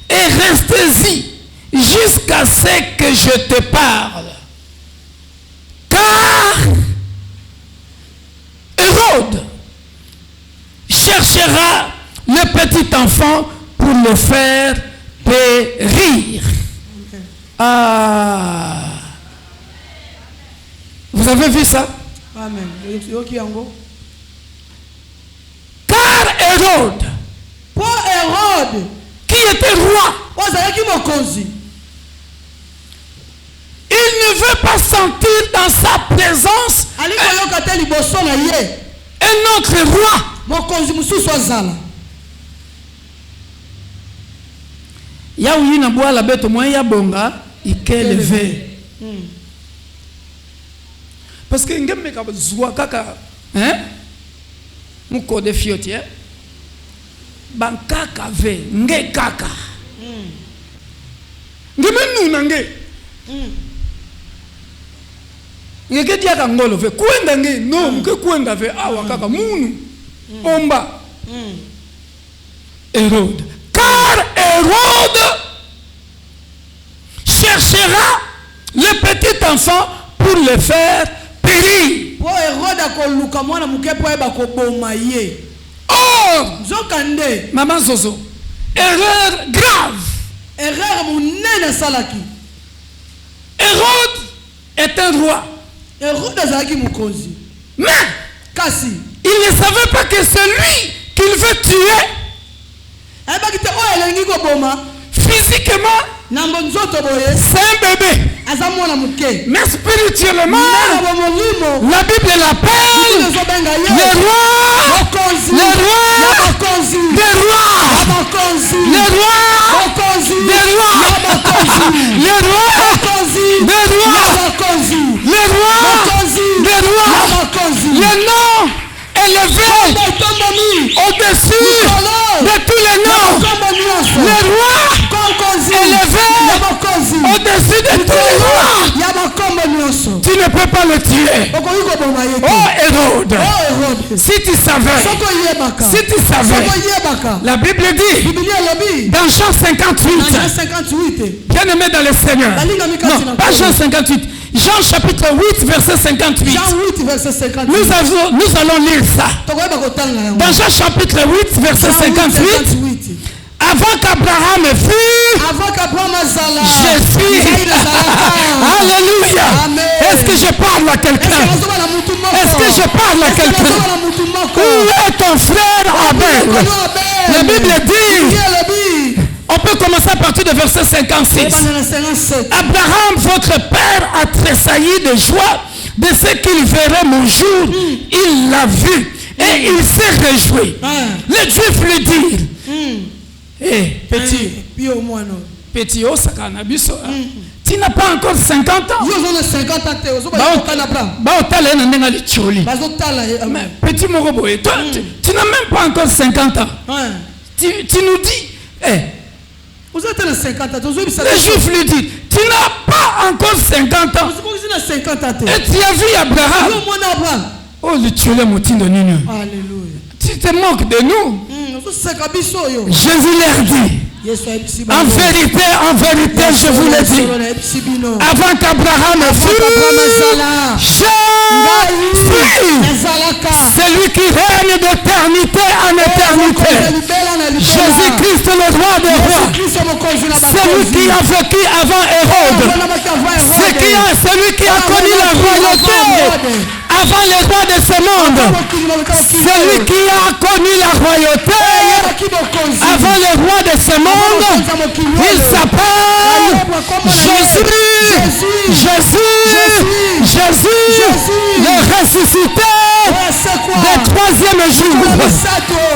et restez-y jusqu'à ce que je te parle. Car Hérode cherchera le petit enfant pour le faire périr. Ah. Vous avez vu ça? Amen. Car Hérode, qui était roi, il ne veut pas sentir dans sa présence un autre roi. Yaoui na boa la bête moins ya bonga ikelevé. Parce que ngeme ka zwa kaka muko de fioti bankaka ve nge kaka ngeme nuna nge ngeke dia ka ngolo ve kwenda nge no mke kwenda ve awa kaka munu omba Hérode. Car Hérode cherchera le petit enfant pour le faire périr. Or, maman Zozo, erreur grave. Hérode est un roi. Mais il ne savait pas que celui qu'il veut tuer physiquement, c'est un bébé. Mais spirituellement, la Bible l'appelle le roi Les rois. Les noms élevés au-dessus de tous les noms. Les rois élevés au-dessus de tous les rois. Tu ne peux pas le tuer. Oh Hérode, si tu savais, la Bible dit dans Jean 58, bien aimé dans le Seigneur, non, pas Jean 58, Jean chapitre 8 verset 58. Nous allons lire ça. Dans Jean chapitre 8 verset 58. Avant qu'Abraham fût, Jésus. Alléluia. Est-ce que je parle à quelqu'un? Où est ton frère Abel? La Bible dit, on peut commencer à partir de verset 56. Abraham, votre père, a tressailli de joie de ce qu'il verrait mon jour. Il l'a vu et il s'est réjoui. Les Juifs lui disent, petit, tu n'as pas encore 50 ans. Petit Moroboé, toi, tu n'as même pas encore 50 ans. Tu nous dis, les Juifs lui disent, tu n'as pas encore 50 ans. Et tu as vu Abraham. Oh, le tuer mon de nous. Tu te moques de nous. Jésus leur dit, en vérité, je vous le dis, avant qu'Abraham fût, celui qui règne d'éternité en éternité, Jésus-Christ le roi des rois, celui qui a vécu avant Hérode, celui qui a connu la royauté avant les rois de ce monde, celui qui a connu la royauté avant les rois de ce monde, il s'appelle Jésus, le ressuscité le troisième jour,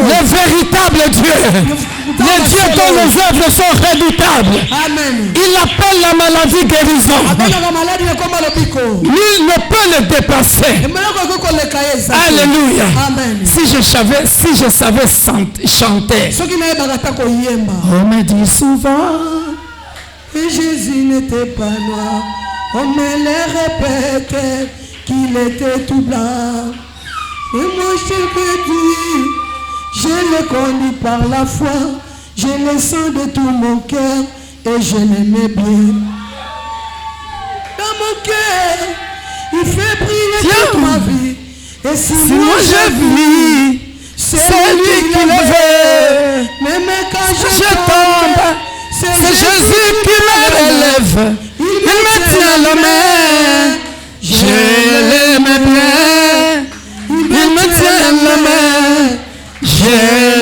le véritable Dieu, le Dieu dont les œuvres sont redoutables. Il appelle la maladie guérison. Nul ne peut le dépasser. Alléluia. Si je savais chanter. On me dit souvent que Jésus n'était pas noir. On me le répétait qu'il était tout blanc. Et moi je peux dire, je le connais par la foi. Je le sens de tout mon cœur et je l'aimais bien. Dans mon cœur, il fait briller toute ma vie. Et si moi je vis, c'est lui qui le veut. Même quand je tombe, c'est Jésus qui me relève. Il me tient la main. Je l'aime bien. Il me tient la main. Je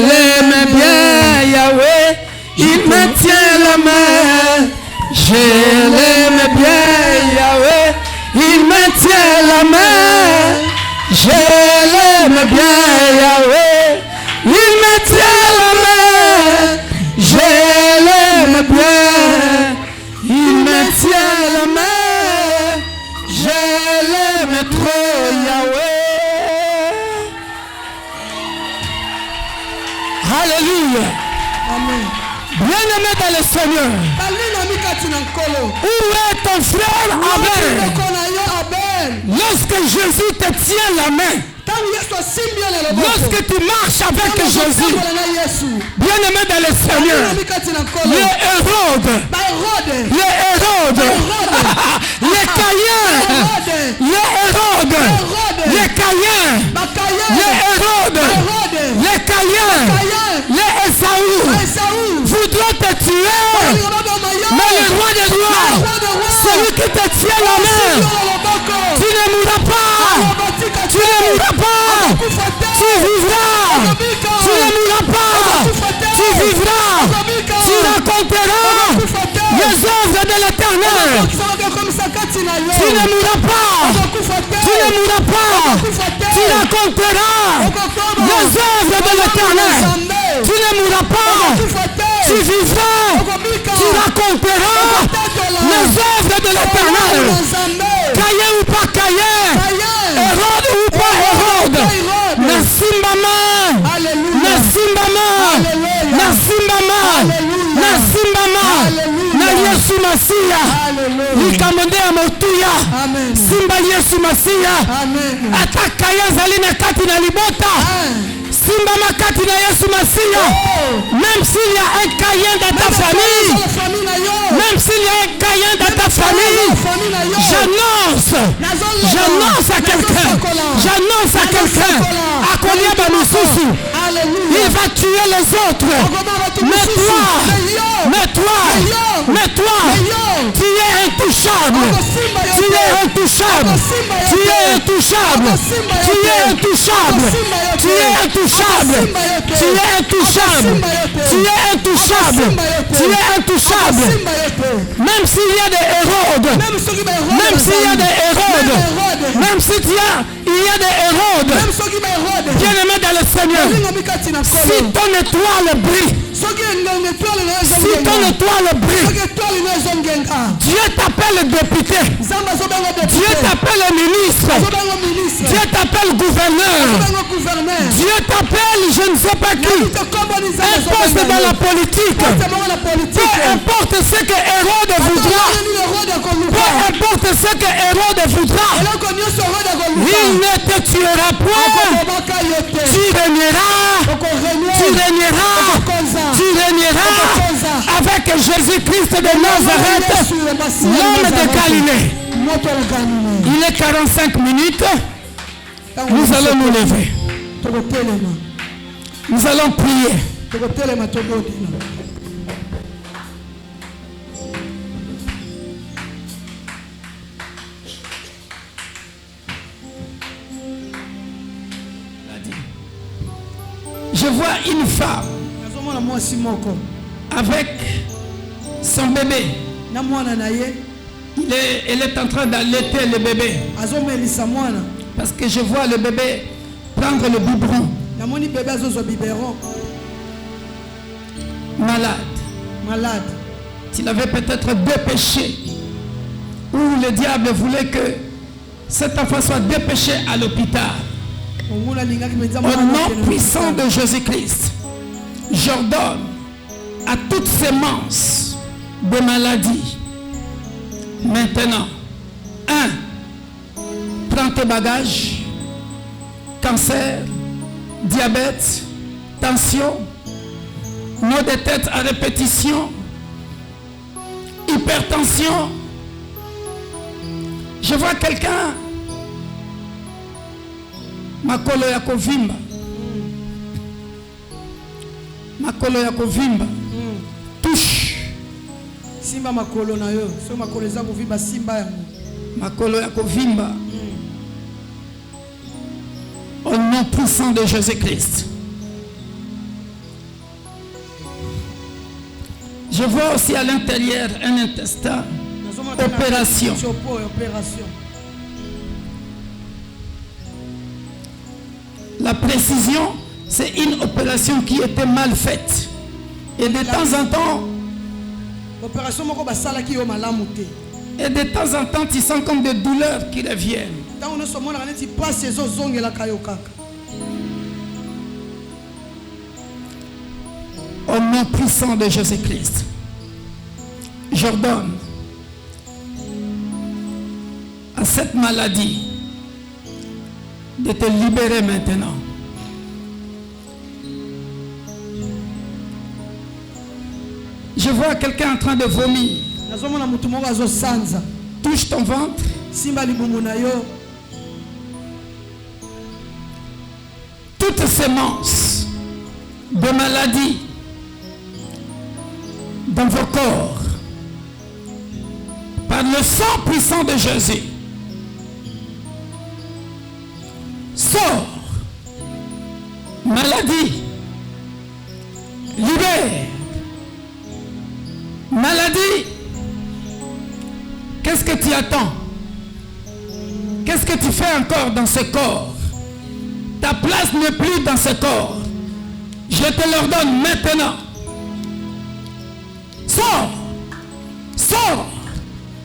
l'aime bien, Yahweh. Il me tient la main. Je l'aime bien, Yahweh. Il me tient la main. Je l'aime bien, Yahweh. Il me tient la main. Je l'aime bien. Il me tient la main. Je l'aime trop, Yahweh. Alléluia. Amen. Bien-aimé dans le Seigneur. Où est ton frère Abel? Lorsque Jésus te tient la main, lorsque tu marches avec Jésus, bien-aimé dans le Seigneur, les Hérodes, les Caïens, les Esaü, voudront te tuer, mais le roi des rois, celui qui te tient la main, tu ne mourras pas, tu vivras, tu raconteras les œuvres de l'Éternel, tu ne mourras pas, tu raconteras les œuvres de l'Éternel, tu ne mourras pas, tu vivras, tu raconteras Les œuvres de l'Éternel. Caïen ou pas Caïen. Hérode ou pas Hérode. Nasimbama. Na Yesu Masia. Likamende ya motuya. Simba Yesu Masia. Ata Caïen zaline kati na libota. Simba makati na Yesu Masia. Même s'il y a un Caïen dans ta famille, même s'il y a un Caïen dans ta famille, j'annonce à quelqu'un, à Kolia Bamususu, il va tuer les autres. Mais toi, tu es intouchable. Tu es intouchable. Même s'il y a des Hérodes, même s'il y a des Hérodes, bien aimé dans le Seigneur, si ton étoile brille, Dieu t'appelle député, Dieu t'appelle ministre, Dieu t'appelle gouverneur, Dieu t'appelle je ne sais pas qui, un poste dans la politique, peu importe ce que Hérode voudra, il ne te tuera point, tu régneras avec Jésus-Christ de Nazareth, l'homme de Galilée. Il est 45 minutes, nous allons nous lever, nous allons prier. Je vois une femme avec son bébé. Elle est en train d'allaiter le bébé. Parce que je vois le bébé prendre le biberon. Malade. Il avait peut-être deux péchés. Où le diable voulait que cet enfant soit dépêché à l'hôpital. Au nom puissant de Jésus-Christ, j'ordonne à toute sémence de maladies. Maintenant, 1. Prends tes bagages. Cancer, diabète, tension, maux de tête à répétition, hypertension. Je vois quelqu'un. Makolo ya kovimba. Touche. Simba makolo na yo. So makolo za kovimba simba yango. Makolo ya kovimba. Au nom puissant de Jésus-Christ. Je vois aussi à l'intérieur un intestin. Opération. La précision, c'est une opération qui était mal faite. Et de temps en temps, tu sens comme des douleurs qui reviennent. Au nom puissant de Jésus-Christ, j'ordonne à cette maladie de te libérer maintenant. Je vois quelqu'un en train de vomir. Touche ton ventre. Toute sémence de maladie dans vos corps, par le sang puissant de Jésus, sors. Maladie, libère. Maladie, qu'est-ce que tu attends? Qu'est-ce que tu fais encore dans ce corps? Ta place n'est plus dans ce corps. Je te l'ordonne maintenant. Sors. Sors.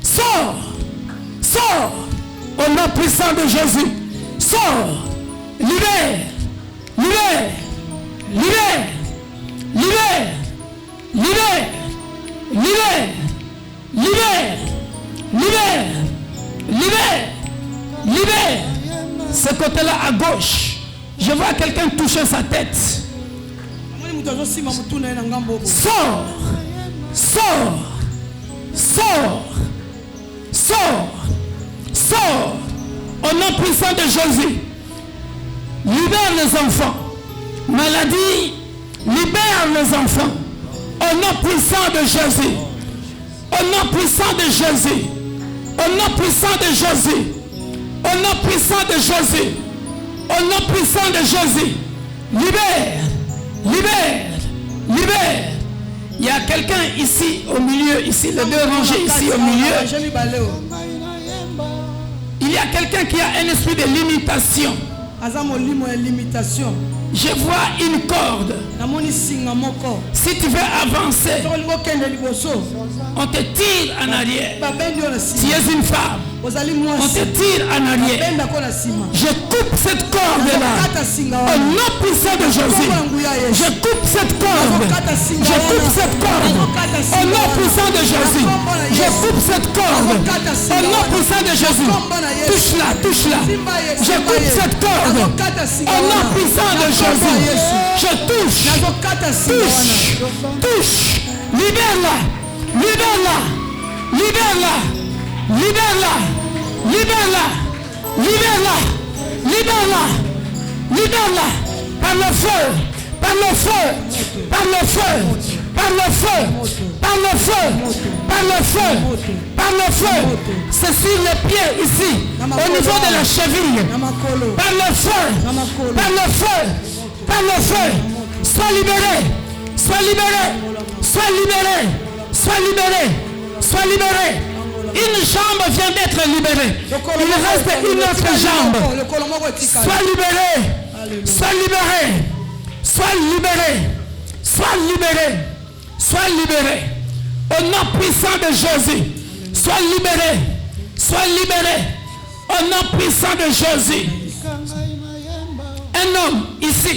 Sors. Sors. Au nom puissant de Jésus. Sors. Libère. Libère. Libère. Libère. Libère. Libère. Libère. Libère. Libère. Libère. Ce côté-là à gauche. Je vois quelqu'un toucher sa tête. Sors. Sors. Sors. Sors. Sors. Au nom puissant de Jésus. Libère les enfants. Maladie. Libère les enfants. Au nom puissant de Jésus. Au nom puissant de Jésus. Au nom puissant de Jésus. Au nom puissant de Jésus. Au nom puissant de Jésus. Libère. Libère. Libère. Il y a quelqu'un ici au milieu. Ici, les deux rangées ici au milieu. Il y a quelqu'un qui a un esprit de limitation. Je vois une corde. Si tu veux avancer, on te tire en arrière. Tu es une femme. On te tire en arrière. Je coupe cette corde-là. Au nom puissant de Jésus. Je coupe cette corde. Je coupe cette corde. Au nom puissant de Jésus. Je coupe cette corde. Au nom puissant de Jésus. Touche-la, touche-la. Je coupe cette corde. Au nom puissant de Jésus. Je touche. Touche. Touche. Libère-la. Libère-la. Libère-la. Libère-la. Libère-la. Libère-la. Libère-la. Libère-la. Par le feu. Par le feu. Par le feu. Par le feu. Par le feu. Par le feu. Par le feu. C'est sur les pieds ici. Au niveau de la cheville. Par le feu. Par le feu. Par le feu. Sois libéré. Sois libéré. Sois libéré. Sois libéré. Sois libéré. Une jambe vient d'être libérée. Il reste une autre jambe. Sois libéré. Sois libéré. Sois libéré. Sois libéré. Sois libéré. Au nom puissant de Jésus. Sois libéré. Sois libéré. Au nom puissant de Jésus. Un homme ici.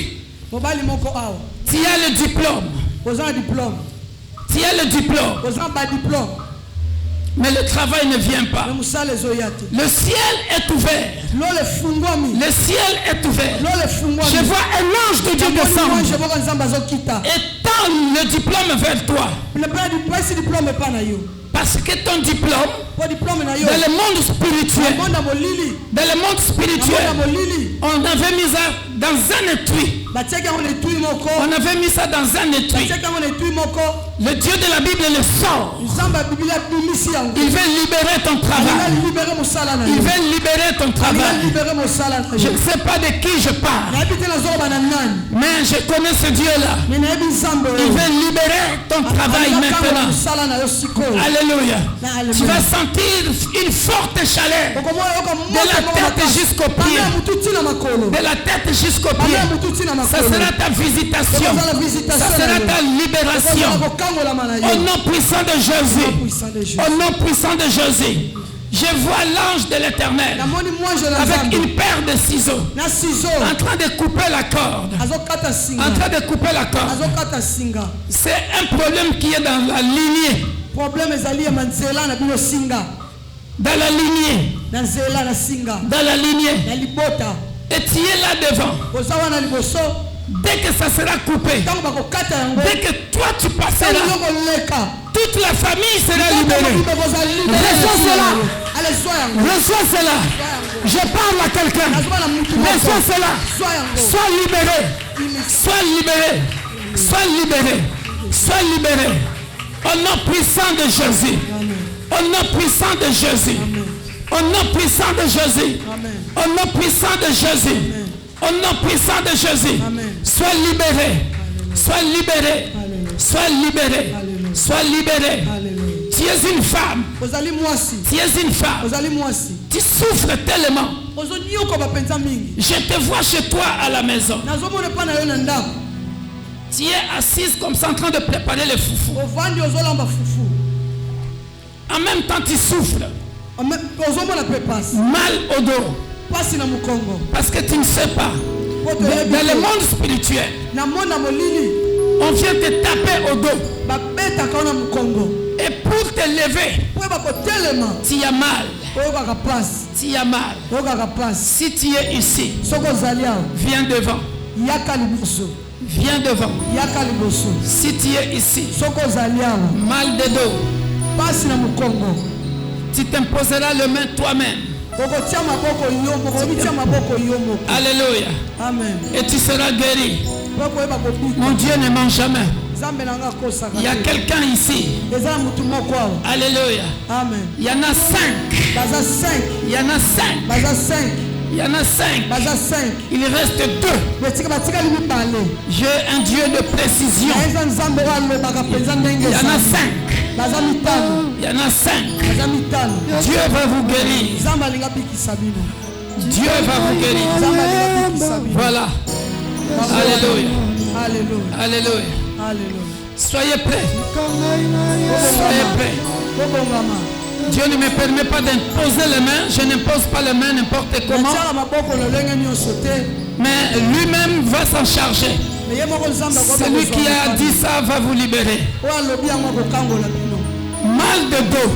Tu as le diplôme. Tu as le diplôme. Mais le travail ne vient pas. Le ciel est ouvert. Le ciel est ouvert. Je vois un ange de Dieu descendre. Et tend le diplôme vers toi. Parce que ton diplôme, dans le monde spirituel, on avait mis ça dans un étui. On avait mis ça dans un étui. Le Dieu de la Bible le sort. Il veut libérer ton travail. Il veut libérer ton travail. Je ne sais pas de qui je parle, mais je connais ce Dieu-là. Il veut libérer ton travail maintenant. Alléluia. Tu vas sentir une forte chaleur de la tête jusqu'au pied. De la tête jusqu'au pied. Ça sera ta visitation. Ça sera ta libération. Au nom puissant de Jésus. Au nom puissant de Jésus. Je vois l'ange de l'Éternel avec une paire de ciseaux en train de couper la corde. En train de couper la corde. C'est un problème qui est dans la lignée. Dans la lignée. Dans la lignée. Et tu es là devant. Dès que ça sera coupé, dès que toi tu passeras, toute la famille sera libérée. Reçois cela. Reçois cela. Je parle à quelqu'un. Reçois cela. Sois libéré. Sois libéré. Sois libéré. Sois libéré. Au nom puissant de Jésus. Au nom puissant de Jésus. Au nom puissant de Jésus. Au nom puissant de Jésus. Au nom puissant de Jésus. Sois libéré. Sois libéré. Sois libéré. Sois libéré. Tu es une femme. Tu es une femme. Tu souffres tellement. Je te vois chez toi à la maison. Tu es assise comme ça en train de préparer le foufou. En même temps, tu souffles. Mal au dos. Parce que tu ne sais pas. Dans le monde spirituel, on vient te taper au dos. Et pour te lever, tu as mal. Tu as mal. Si tu es ici, viens devant. Viens devant. Si tu es ici, mal de dos, tu t'imposeras le main toi-même. Alléluia. Amen. Et tu seras guéri. Mon Dieu ne ment jamais. Il y a quelqu'un ici. Alléluia. Amen. Il y en a 5. Il y en a 5. Il y en a 5. Il reste 2. J'ai un Dieu de précision. Il y en a 5. Il y en a 5. Dieu va vous guérir. Dieu va vous guérir. Voilà. Alléluia. Alléluia. Soyez prêts. Soyez prêts. Dieu ne me permet pas d'imposer les mains. Je n'impose pas les mains n'importe comment. Mais lui-même va s'en charger. Celui qui a dit ça va vous libérer. Mal de dos.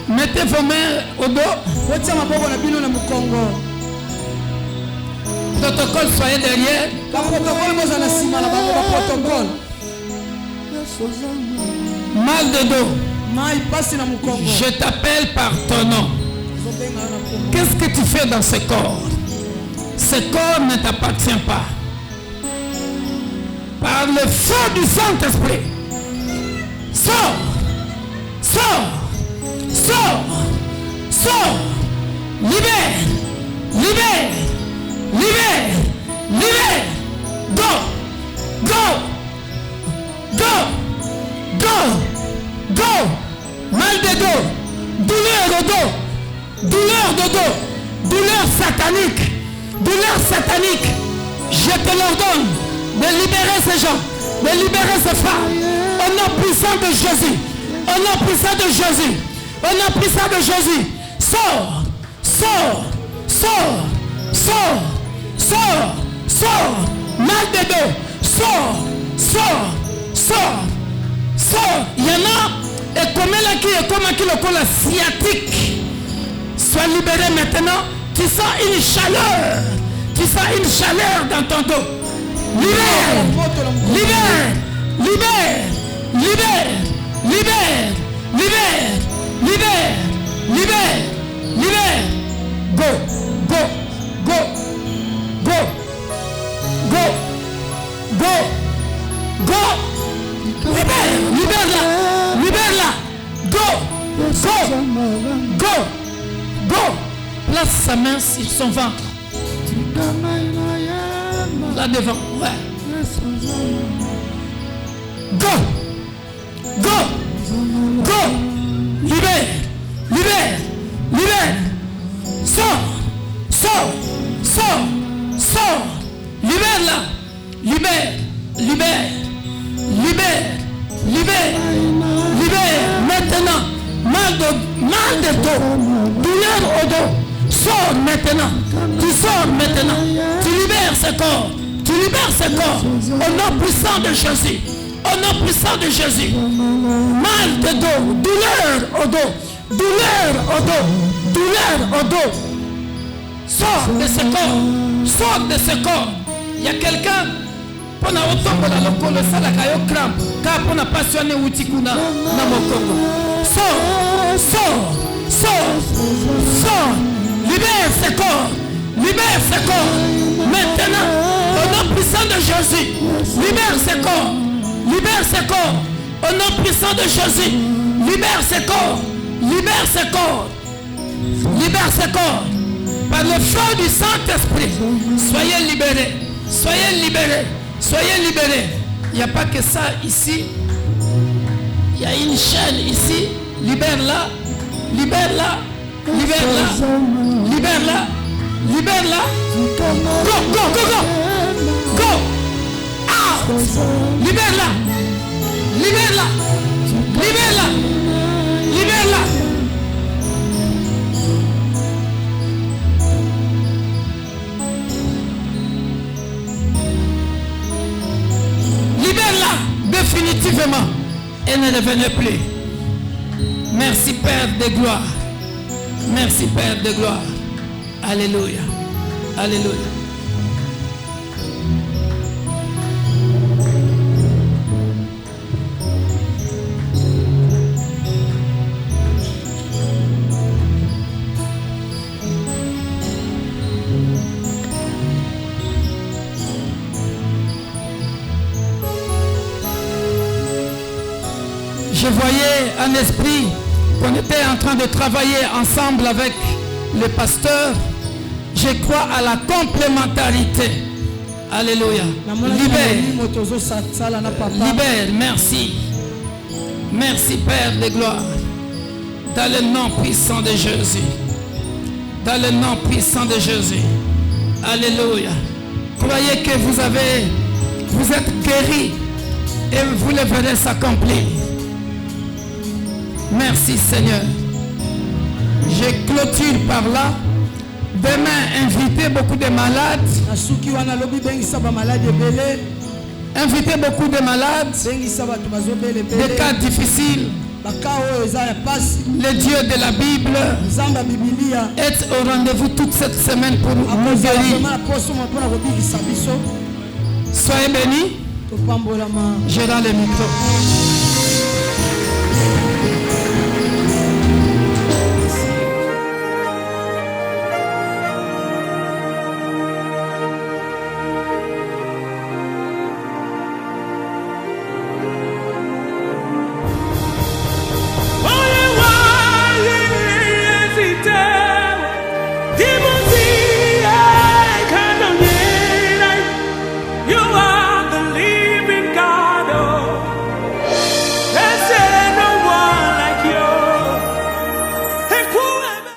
Mettez vos mains au dos. Protocole, soyez derrière. Mal de dos. Je t'appelle par ton nom. Qu'est-ce que tu fais dans ce corps? Ce corps ne t'appartient pas. Par le feu du Saint-Esprit, sors, sors, sors, sors, libère, libère, libère, libère, go, go, go, go, go, mal de dos, douleur de dos, douleur de dos, douleur satanique, je te l'ordonne de libérer ces gens, de libérer ces femmes, au nom puissant de Jésus, au nom puissant de Jésus, au nom puissant de Jésus, sors, sors, sors, sors, sors, sors, mal de dos, sors, sors, sors, sors. Il y en a, et comme elle qui est comme qui le colle sciatique, sois libéré maintenant. Tu sens une chaleur. Tu sens une chaleur dans ton dos. Libère. Libère. Libère. Libère. Libère. Libère. Libère. Libère. Libère. Go. Go. Go. Go. Go. Go. Go. Libère. Libère-la. Libère-la. Go. Go. Go. Go. Place sa main sur son ventre. Là devant. Ouais. Go. Go. Go. Libère. Libère. Libère. Sors. Sors. Sors. Sors. Libère-la. Libère. Libère. Libère. Libère. Libère. Maintenant. Mal de dos. Douleur au dos. Sors maintenant. Tu sors maintenant. Tu libères ce corps. Tu libères ce corps. Au nom puissant de Jésus. Au nom puissant de Jésus. Mal de dos. Douleur au dos. Douleur au dos. Douleur au dos. Sors de ce corps. Sors de ce corps. Il y a quelqu'un. Pour na otombo na lokolo sala kayo crampe. Car pour na passionné utikuna na mokongo. Sors. Sors. Sors. Sors. Libère ce corps. Libère ce corps. Maintenant, au nom puissant de Jésus, libère ce corps. Libère ce corps. Au nom puissant de Jésus, libère ce corps. Libère ce corps. Libère ce corps. Par le feu du Saint-Esprit, soyez libérés. Soyez libérés. Soyez libérés. Il n'y a pas que ça ici. Il y a une chaîne ici. Libère-la. Libère-la. Libère-la. Libère-la. Libère-la. Go, go, go, go. Go. Out. Libère-la. Libère-la. Libère-la. définitivement et ne revenez plus. Merci Père de gloire. Merci Père de gloire. Alléluia. Alléluia. Je voyais un esprit qu'on était en train de travailler ensemble avec le pasteur. Je crois à la complémentarité. Alléluia. Libère. Libère. Merci. Merci Père de gloire. Dans le nom puissant de Jésus. Dans le nom puissant de Jésus. Alléluia. Croyez que vous êtes guéris et vous le verrez s'accomplir. Merci Seigneur. Je clôture par là. Demain, invitez beaucoup de malades. Invitez beaucoup de malades. Des cas difficiles. Le Dieu de la Bible est au rendez-vous toute cette semaine pour nous guérir. Soyez bénis. Je rends le micro.